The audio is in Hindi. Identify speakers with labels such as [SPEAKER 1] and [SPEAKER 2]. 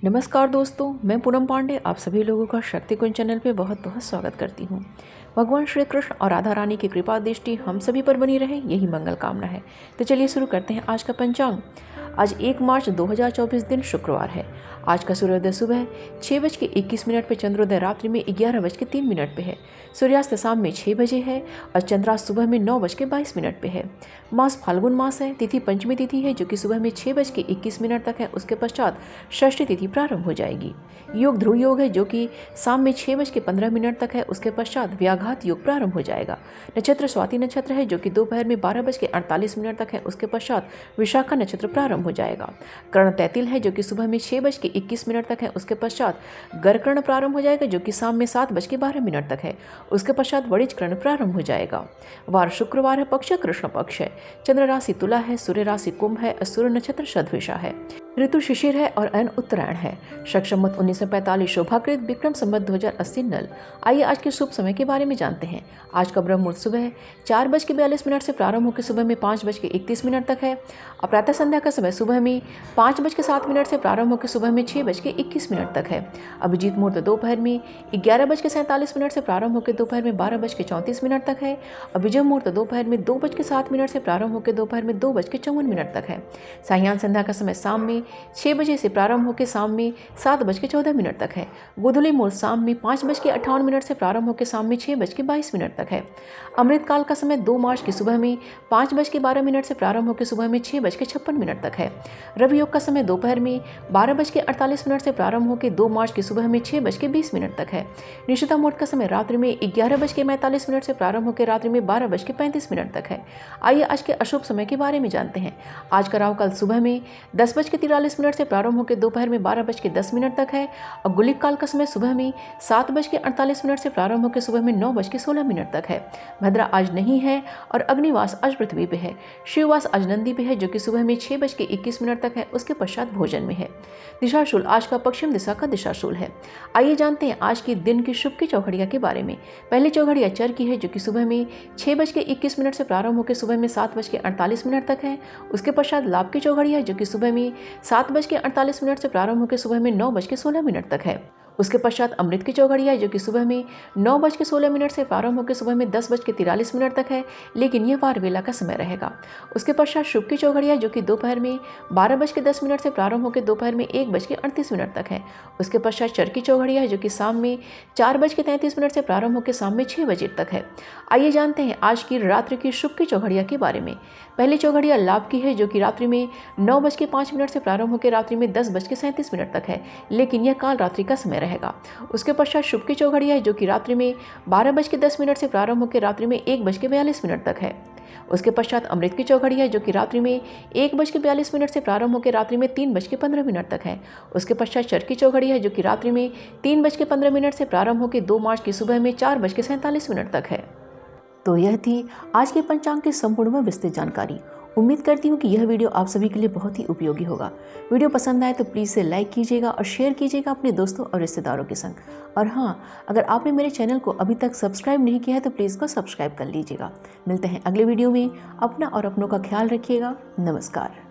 [SPEAKER 1] नमस्कार दोस्तों, मैं पूनम पांडे आप सभी लोगों का शक्ति कुंज चैनल पे बहुत बहुत स्वागत करती हूँ। भगवान श्री कृष्ण और राधा रानी की कृपा दृष्टि हम सभी पर बनी रहे, यही मंगल कामना है। तो चलिए शुरू करते हैं आज का पंचांग। आज 1 मार्च 2024 दिन शुक्रवार है। आज का सूर्योदय सुबह 6:21 पे, चंद्रोदय रात्रि में 11:03 पे है। सूर्यास्त शाम में 6 बजे है और चंद्रास्त सुबह में 9:22 पे है। मास फाल्गुन मास है। तिथि पंचमी तिथि है जो कि सुबह में 6:21 तक है। उसके पश्चात षष्ठी तिथि प्रारंभ हो जाएगी। योग ध्रुव योग है जो कि शाम में 6:15 तक है। उसके पश्चात व्याघात योग प्रारंभ हो जाएगा। नक्षत्र स्वाति नक्षत्र है जो कि दोपहर में 12:48 तक है। उसके पश्चात विशाखा नक्षत्र प्रारंभ हो जाएगा। कर्ण तैतिल है जो कि सुबह में 6:21 तक है। उसके पश्चात गर्कर्ण प्रारंभ हो जाएगा जो कि शाम में 7:12 तक है। उसके पश्चात वणिज कर्ण प्रारंभ हो जाएगा। वार शुक्रवार है। पक्ष कृष्ण पक्ष है। चंद्र राशि तुला है। सूर्य राशि कुंभ है। सूर्य नक्षत्र शतभिषा है। ऋतु शिशिर है और अयन उत्तरायण है। शक संवत 1945 शोभाकृत विक्रम संवत 2080 नल। आइए आज के शुभ समय के बारे में जानते हैं। आज का ब्रह्म मुहूर्त सुबह 4:42 से प्रारंभ होकर सुबह में 5:31 तक है। और प्रातः संध्या का समय सुबह में 5:07 से प्रारंभ होकर सुबह में 6:21 तक है। अभिजीत मुहूर्त दोपहर में 11:47 से प्रारंभ होकर दोपहर में 12:34 तक है। अभिजय मुहूर्त दोपहर में 2:07 से प्रारंभ होकर दोपहर में 2:54 तक है। सायं संध्या का समय शाम में 6 बजे से प्रारंभ होकर शाम में 7:14 तक है। गोधूली मुहूर्त शाम में 5:58 से प्रारंभ होकर शाम में 6:22 तक है। अमृत काल का समय 2 मार्च की सुबह में 5:12 से प्रारंभ होकर सुबह में 6:56 तक है। रवि योग का समय दोपहर में 12:48 से प्रारंभ होकर 2 मार्च की सुबह में 6:20 तक है। निशिता मुहूर्त का समय रात्रि में 11:45 से प्रारंभ होकर रात्रि में 12:35 तक है। आइए आज के अशुभ समय के बारे में जानते हैं। आज का राहु काल सुबह में 10:43 से प्रारंभ होकर दोपहर में 12:10 तक है। और गुलिक काल का समय सुबह में 7:48 से प्रारंभ होकर सुबह में 9:16 तक है। भद्रा आज नहीं है और अग्निवास आज पृथ्वी पे है। शिववास आज नंदी पे है जो कि सुबह में 6:21 तक है। उसके पश्चात भोजन में है। दिशाशूल आज का पश्चिम दिशा का दिशाशूल है। आइए जानते हैं आज के दिन की शुभ की चौघड़िया के बारे में। पहली चौघड़िया चर की है जो कि सुबह में 6:21 से प्रारंभ होकर सुबह में 7:48 तक है। उसके पश्चात लाभ की चौघड़िया है जो कि सुबह में 7:48 से प्रारंभ होकर सुबह में 9:16 तक है। उसके पश्चात अमृत की चौघड़िया है जो कि सुबह में 9:16 से प्रारंभ होकर सुबह में 10:43 तक है, लेकिन यह वार वेला का समय रहेगा। उसके पश्चात शुभ की चौघड़िया जो कि दोपहर में 12:10 से प्रारंभ होकर दोपहर में 1:38 तक है। उसके पश्चात चर की चौघड़िया है जो कि शाम में 4:33 से प्रारंभ होकर शाम में 6 बजे तक है। आइए जानते हैं आज की रात्रि की शुभ की चौघड़िया के बारे में। पहली चौघड़िया लाभ की है जो कि रात्रि में 9:05 से प्रारंभ होकर रात्रि में 10:37 तक है, लेकिन यह काल रात्रि का समय रहेगा। उसके पश्चात शुभ की चौघड़िया है जो कि रात्रि में 12:10 से प्रारंभ होकर रात्रि में 1:42 तक है। उसके पश्चात अमृत की चौघड़िया है जो कि रात्रि में 1:42 से प्रारंभ होकर रात्रि में 3:15 तक है। उसके पश्चात चर की चौघड़िया है जो कि रात्रि में 3:15 से प्रारंभ होकर 2 मार्च की सुबह में 4:47 तक है। तो यह थी आज के पंचांग की संपूर्ण व विस्तृत जानकारी। उम्मीद करती हूँ कि यह वीडियो आप सभी के लिए बहुत ही उपयोगी होगा। वीडियो पसंद आए तो प्लीज़ इसे लाइक कीजिएगा और शेयर कीजिएगा अपने दोस्तों और रिश्तेदारों के संग। और हाँ, अगर आपने मेरे चैनल को अभी तक सब्सक्राइब नहीं किया है तो प्लीज़ को सब्सक्राइब कर लीजिएगा। मिलते हैं अगले वीडियो में। अपना और अपनों का ख्याल रखिएगा। नमस्कार।